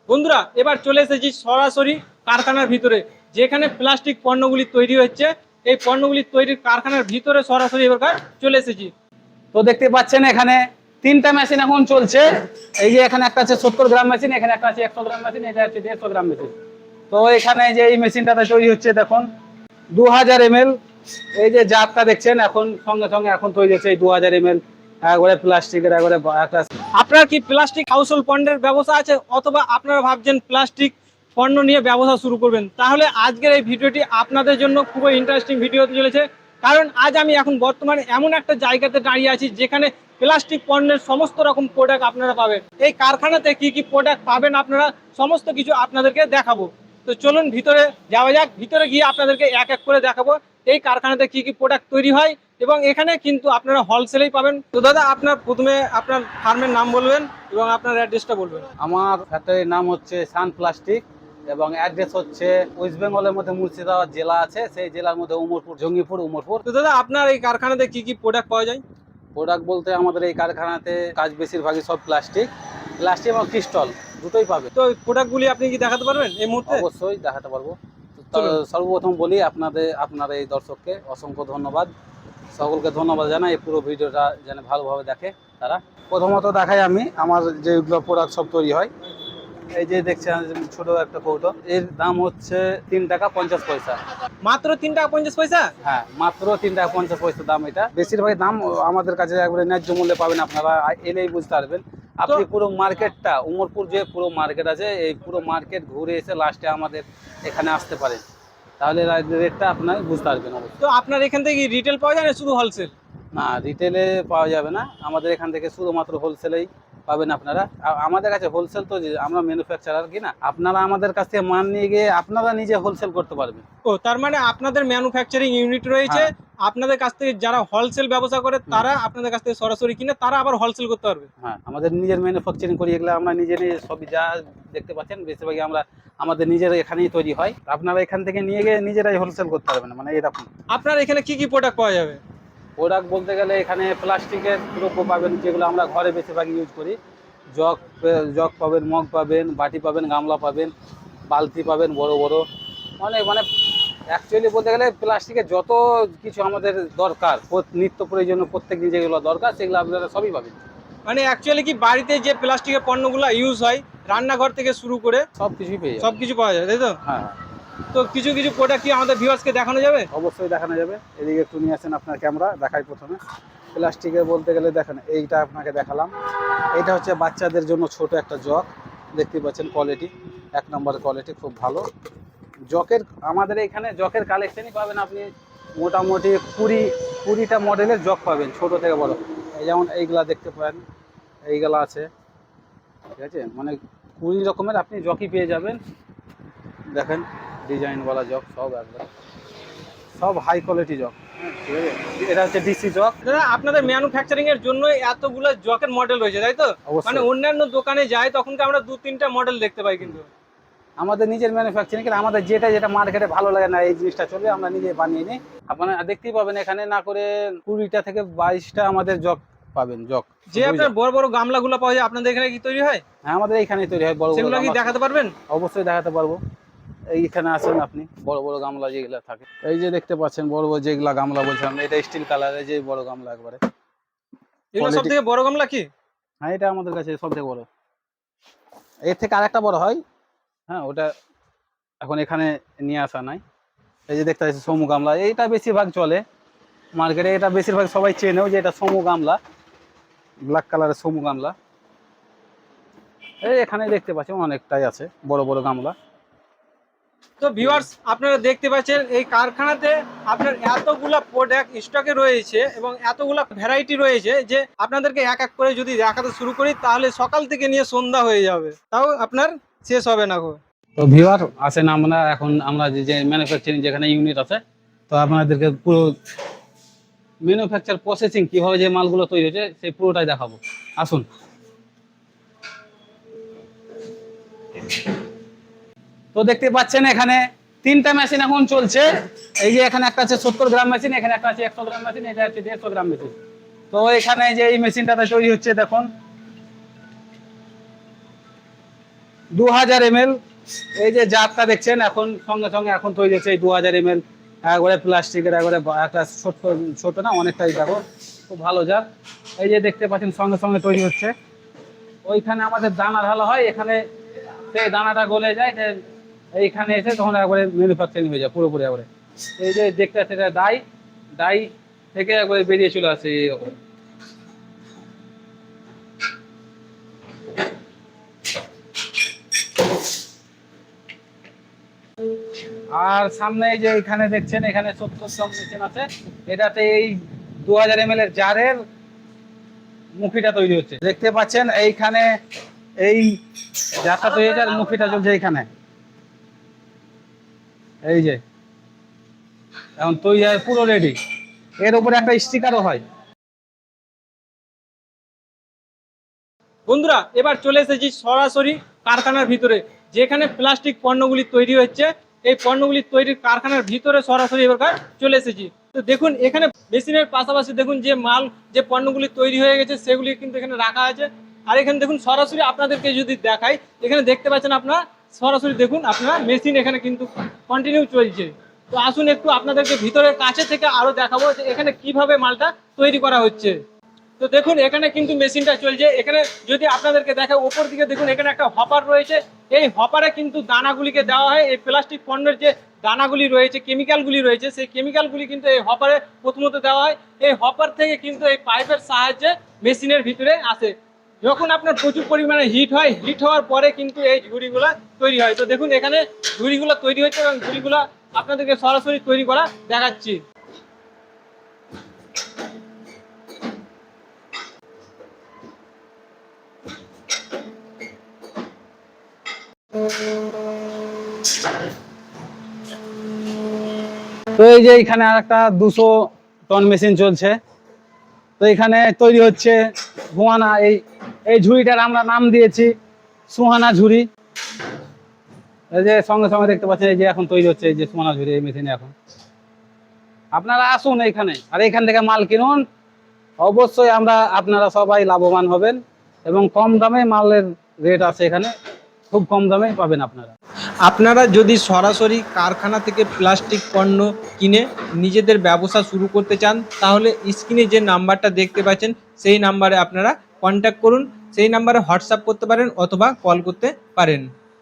বন্ধুরা এবার চলে এসেছি সরাসরি কারখানার ভিতরে, যেখানে প্লাস্টিক পণ্যগুলি তৈরি হচ্ছে। এই পণ্যগুলি তৈরির কারখানার ভিতরে সরাসরি এবার চলে এসেছি। তো দেখতে পাচ্ছেন এখানে তিনটা মেশিন এখন চলছে। এই যে এখানে একটা আছে 70 গ্রাম মেশিন, এখানে একটা আছে 100 গ্রাম মেশিন, এটা হচ্ছে 150 গ্রাম মেশিন। তো এখানে যে এই মেশিনটাতে তৈরি হচ্ছে দেখুন 2000 ml। এই যে জারটা দেখছেন এখন সঙ্গে সঙ্গে এখন তৈরি হচ্ছে এই 2000 ml একবারে প্লাস্টিকের একবারে একটা। আপনার কি প্লাস্টিক হাউসহোল্ড পণ্যের ব্যবসা আছে, অথবা আপনারা ভাবছেন প্লাস্টিক পণ্য নিয়ে ব্যবসা শুরু করবেন, তাহলে আজকের এই ভিডিওটি আপনাদের জন্য খুবই ইন্টারেস্টিং ভিডিও হতে চলেছে। কারণ আজ আমি এখন বর্তমানে এমন একটা জায়গাতে দাঁড়িয়ে আছি যেখানে প্লাস্টিক পণ্যের সমস্ত রকম প্রোডাক্ট আপনারা পাবেন। এই কারখানাতে কি কি প্রোডাক্ট পাবেন আপনারা সমস্ত কিছু আপনাদেরকে দেখাবো। তো চলুন ভিতরে যাওয়া যাক, ভিতরে গিয়ে আপনাদেরকে এক এক করে দেখাবো এই কারখানাতে কি কি প্রোডাক্ট তৈরি হয়, এবং এখানে কিন্তু আপনারা হোলসেলেই পাবেন। তো দাদা, আপনার প্রথমে আপনার ফার্মের নাম বলবেন এবং আপনার অ্যাড্রেসটা বলবেন। আমার ফ্যাক্টরির নাম হচ্ছে সান প্লাস্টিক এবং অ্যাড্রেস হচ্ছে ওয়েস্ট বেঙ্গলের মধ্যে মুর্শিদাবাদ জেলা আছে, সেই জেলার মধ্যে উমরপুর, জঙ্গিপুর উমরপুর। তো দাদা, আপনার এই কারখানাতে কি কি প্রোডাক্ট পাওয়া যায়? প্রোডাক্ট বলতে আমাদের এই কারখানাতে কাজ বেশিরভাগই সব প্লাস্টিক এবং ক্রিস্টাল দুটোই পাবে। তো প্রোডাক্টগুলি আপনি কি দেখাতে পারবেন এই মুহূর্তে? অবশ্যই দেখাতে পারবো। সর্বপ্রথম বলি আপনার এই দর্শককে অসংখ্য ধন্যবাদ, সকলকে ধন্যবাদ জানাই এই পুরো ভিডিওটা যেন ভালোভাবে দেখে তারা। প্রথমত দেখাই আমি আমার যেগুলো প্রোডাক্ট সব তৈরি হয়। এই যে দেখছেন ছোট একটা কৌটো, এর দাম হচ্ছে 3 টাকা 50 পয়সা। মাত্র 3 টাকা 50 পয়সা? হ্যাঁ, মাত্র 3 টাকা 50 পয়সা দাম। এটা বেশিরভাগ দাম আমাদের কাছে একবারে ন্যায্য মূল্যে পাবেন, আপনারা এলেই বুঝতে পারবেন। আপনি পুরো মার্কেটটা, উমরপুর যে পুরো মার্কেট আছে, এই পুরো মার্কেট ঘুরে এসে লাস্টে আমাদের এখানে আসতে পারেন, তাহলে রেটটা আপনার বুঝতে পারবেন। তো আপনার এখান থেকে রিটেল পাওয়া যায় না শুধু হোলসেল? না, রিটেলে পাওয়া যাবে না, আমাদের এখান থেকে শুধুমাত্র হোলসেলেই পাবেন আপনারা। আমাদের কাছে হোলসেল তো আমরা ম্যানুফ্যাকচারার কিনা, আপনারা আমাদের কাছ থেকে মাল নিয়ে গিয়ে আপনারা নিজে হোলসেল করতে পারবেন। ও, তার মানে আপনাদের ম্যানুফ্যাকচারিং ইউনিট রয়েছে। আপনাদের কাছ থেকে যারা হোলসেল ব্যবসা করে তারা আপনাদের কাছ থেকে সরাসরি কিনে তারা আবার হোলসেল করতে পারবে। হ্যাঁ, আমাদের নিজের ম্যানুফ্যাকচারিং করি, এগুলো আমরা নিজে সবই যা দেখতে পাচ্ছেন বেশিরভাগই আমরা আমাদের নিজের এখানেই তৈরি হয়। আপনারা এখান থেকে নিয়ে গিয়ে নিজেরাই হোলসেল করতে পারবেন, মানে এরকম। আপনার এখানে কি কি প্রোডাক্ট পাওয়া যাবে? প্রোডাক্ট বলতে গেলে এখানে প্লাস্টিকের দ্রব্য পাবেন, যেগুলো আমরা ঘরে বেশিরভাগ ইউজ করি। জগ পাবেন, মগ পাবেন, বাটি পাবেন, গামলা পাবেন, বালতি পাবেন বড় বড়, মানে অ্যাকচুয়ালি বলতে গেলে প্লাস্টিকের যত কিছু আমাদের দরকার, নিত্য প্রয়োজনীয় প্রত্যেক দিন যেগুলো দরকার সেগুলো আপনারা সবই পাবেন। মানে অ্যাকচুয়ালি কি বাড়িতে যে প্লাস্টিকের পণ্যগুলো ইউজ হয়, রান্নাঘর থেকে শুরু করে সব কিছুই পেয়ে যাবেন। সব কিছু পাওয়া যায়, তাই তো? হ্যাঁ। তো কিছু কিছু প্রোডাক্ট কি আমাদের ভিউয়ার্সকে দেখানো যাবে? অবশ্যই দেখানো যাবে। এদিকে একটু নিয়ে আসেন, আপনার ক্যামেরা দেখাই। প্রথমে প্লাস্টিকের বলতে গেলে দেখেন, এইটা আপনাকে দেখালাম। এইটা হচ্ছে বাচ্চাদের জন্য ছোট একটা জগ, দেখতে পাচ্ছেন কোয়ালিটি, 1 নম্বরের কোয়ালিটি, খুব ভালো জকের। আমাদের এখানে জকের কালেকশনই পাবেন আপনি মোটামুটি 20টা মডেলের জগ পাবেন, ছোট থেকে বড়। এই যেমন এইগুলা দেখতে পারেন, এইগুলা আছে, ঠিক আছে, মানে 20 রকমের আপনি জকই পেয়ে যাবেন। দেখেন ডিজাইনওয়ালা জগ, সব একবার সব হাই কোয়ালিটি জগ, ঠিক আছে। এটা হচ্ছে ডিসি জগ। দাদা, আপনাদের ম্যানুফ্যাকচারিং এর জন্য এতগুলো জকের মডেল রয়েছে, তাই তো? মানে অন্যান্য দোকানে যায় তখন কি আমরা 2-3টা মডেল দেখতে পাই, কিন্তু আমাদের নিজের ম্যানুফ্যাকচারিং, আমাদের যেটা মার্কেটে ভালো লাগে না এই জিনিসটা চলবে, আমরা নিজে বানিয়ে নিই। আপনারা দেখতেই পাবেন এখানে না করে 20টা থেকে 22টা আমাদের জগ পাবেন। জগ যে আপনার বড় বড় গামলাগুলো পাওয়া যায়, আপনাদের এখানে কি তৈরি হয়? হ্যাঁ, আমাদের এইখানেই তৈরি হয় বড় বড়। সেগুলো কি দেখাতে পারবেন? অবশ্যই দেখাতে পারবো। এইখানে আসেন আপনি, বড় বড় গামলা যেগুলো থাকে, এই যে দেখতে পাচ্ছেন বড় বড় যেগুলা গামলা বলছিলাম, এটা স্টিল কালারের যে বড় গামলা একবারে। এগুলো সব থেকে বড় গামলা কি? হ্যাঁ, এটা আমাদের কাছে সব থেকে বড়। এর থেকে আরেকটা বড় হয়, হ্যাঁ, ওটা এখন এখানে নিয়ে আসা নাই। এই যে দেখতে পাচ্ছি সমু গামলা, এইটা বেশিরভাগ চলে মার্কেটে, এটা বেশিরভাগ সবাই চেনেও যে এটা সমু গামলা, ব্ল্যাক কালারের সমু গামলা। এই এখানে দেখতে পাচ্ছেন অনেকটাই আছে বড় বড় গামলা। তো ভিউয়ার্স, আপনারা দেখতে পাচ্ছেন এই কারখানাতে আপনার এতগুলা প্রোডাক্ট স্টকে রয়েছে এবং এতগুলা ভ্যারাইটি রয়েছে যে আপনাদেরকে এক এক করে যদি দেখাতে শুরু করি তাহলে সকাল থেকে নিয়ে সন্ধ্যা হয়ে যাবে, তাও আপনার শেষ হবে না গো। তো ভিউয়ার আসেন, আমরা যে ম্যানুফ্যাকচারিং যেখানে ইউনিট আছে, তো আপনাদেরকে পুরো ম্যানুফ্যাকচার প্রসেসিং কিভাবে যে মালগুলো তৈরি হয়েছে সেই পুরোটাই দেখাবো। আসুন। তো দেখতে পাচ্ছেন এখানে 3টা মেশিন এখন চলছে। এই যে এখানে একটা আছে 70 গ্রাম মেশিন, এখানে একটা আছে 100 গ্রাম মেশিন, এটা হচ্ছে 150 গ্রাম মেশিন। তো এখানে যে এই মেশিনটাতে তৈরি হচ্ছে দেখুন, 2000 ml। এই যে জারটা দেখছেন এখন সঙ্গে সঙ্গে এখন তৈরি হচ্ছে এই 2000 ml, একবারে প্লাস্টিকের, একবারে একটা ছোট ছোট না অনেকটাই, দেখো খুব ভালো জার। এই যে দেখতে পাচ্ছেন সঙ্গে সঙ্গে তৈরি হচ্ছে। ওইখানে আমাদের দানা ঢালা হয়, এখানে সেই দানাটা গলে যায়, এইখানে এসে তখন একবারে ম্যানুফ্যাকচারিং হয়ে যায় পুরোপুরি একবারে। এই যে দেখতে পাচ্ছেন এটা ডাই, ডাই থেকে একবারে বেরিয়ে চলে আসে এইরকম। আর সামনে এই যে এখানে দেখছেন এখানে 70 মেশিন আছে, এটাতে এই 2000 ml এর জারের মুখিটা তৈরি হচ্ছে। দেখতে পাচ্ছেন এইখানে এই জারটা তৈরি হচ্ছে আর মুখিটা চলছে এইখানে। এই যে এখন তৈরি হয় পুরো রেডি, এর উপরে একটা স্টিকারও হয়। বন্ধুরা এবার চলে এসেছি সরাসরি কারখানার ভিতরে, যেখানে প্লাস্টিক পণ্যগুলি তৈরি হচ্ছে। এই পণ্যগুলি তৈরির কারখানার ভিতরে সরাসরি এবার চলে এসেছি। তো দেখুন এখানে মেশিনের পাশাপাশি দেখুন যে মাল, যে পণ্যগুলি তৈরি হয়ে গেছে সেগুলি কিন্তু এখানে রাখা আছে। আর এখানে দেখুন সরাসরি আপনাদেরকে যদি দেখাই, এখানে দেখতে পাচ্ছেন আপনারা সরাসরি দেখুন আপনারা মেশিন এখানে কিন্তু কন্টিনিউ চলছে। তো আসুন একটু আপনাদেরকে ভিতরের কাছে থেকে আরো দেখাবো যে এখানে কিভাবে মালটা তৈরি করা হচ্ছে। তো দেখুন এখানে কিন্তু মেশিনটা চলছে। এখানে যদি আপনাদেরকে দেখে ওপর দিকে দেখুন এখানে একটা হপার রয়েছে। এই হপারে কিন্তু দানাগুলিকে দেওয়া হয়। এই প্লাস্টিক পণ্যের যে দানাগুলি রয়েছে, কেমিক্যালগুলি রয়েছে, সেই কেমিক্যালগুলি কিন্তু এই হপারে প্রথমত দেওয়া হয়। এই হপার থেকে কিন্তু এই পাইপের সাহায্যে মেশিনের ভিতরে আসে। যখন আপনার প্রচুর পরিমাণে হিট হয়, হিট হওয়ার পরে কিন্তু এই ঝুড়িগুলো তৈরি হয়। তো দেখুন এখানে ঝুড়িগুলো তৈরি হচ্ছে এবং ঝুড়িগুলো আপনাদেরকে সরাসরি তৈরি করা দেখাচ্ছি। তো এই যে এখানে আর একটা 200 টন মেশিন চলছে। তো এখানে তৈরি হচ্ছে গোয়ানা। এই এই ঝুড়িটার আমরা নাম দিয়েছি সুহানা ঝুড়ি। এই যে সঙ্গে সঙ্গে দেখতে পাচ্ছেন এই যে এখন তৈরি হচ্ছে এই যে সুহানা ঝুড়ি এই মেশিনে। এখন আপনারা আসুন এইখানে আর এইখান থেকে মাল কিনুন, অবশ্যই আপনারা সবাই লাভবান হবেন এবং কম দামে মালের রেট আছে এখানে, খুব কম দামে পাবেন আপনারা। আপনারা যদি সরাসরি কারখানা থেকে প্লাস্টিক পণ্য কিনে নিজেদের ব্যবসা শুরু করতে চান, তাহলে স্ক্রিনে যে নাম্বারটা দেখতে পাচ্ছেন সেই নাম্বারে আপনারা কন্ট্যাক্ট করুন। সেই নাম্বারে হোয়াটসঅ্যাপ করতে পারেন অথবা কল করতে পারেন।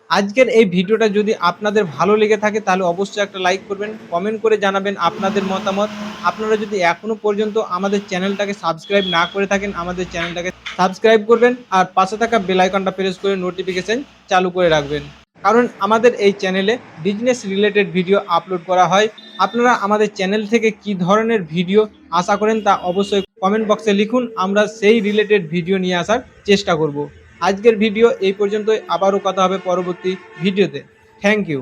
আজকের এই ভিডিওটা যদি আপনাদের ভালো লেগে থাকে তাহলে অবশ্যই একটা লাইক করবেন, কমেন্ট করে জানাবেন আপনাদের মতামত। আপনারা যদি এখনও পর্যন্ত আমাদের চ্যানেলটাকে সাবস্ক্রাইব না করে থাকেন, আমাদের চ্যানেলটাকে সাবস্ক্রাইব করবেন আর পাশে থাকা বেল আইকনটা প্রেস করে নোটিফিকেশন চালু করে রাখবেন, কারণ আমাদের এই চ্যানেলে বিজনেস রিলেটেড ভিডিও আপলোড করা হয়। আপনারা আমাদের চ্যানেল থেকে কি ধরনের ভিডিও আশা করেন তা অবশ্যই কমেন্ট বক্সে লিখুন, আমরা সেই রিলেটেড ভিডিও নিয়ে আসার চেষ্টা করব। আজকের ভিডিও এই পর্যন্তই, আবারও কথা হবে পরবর্তী ভিডিওতে। Thank you.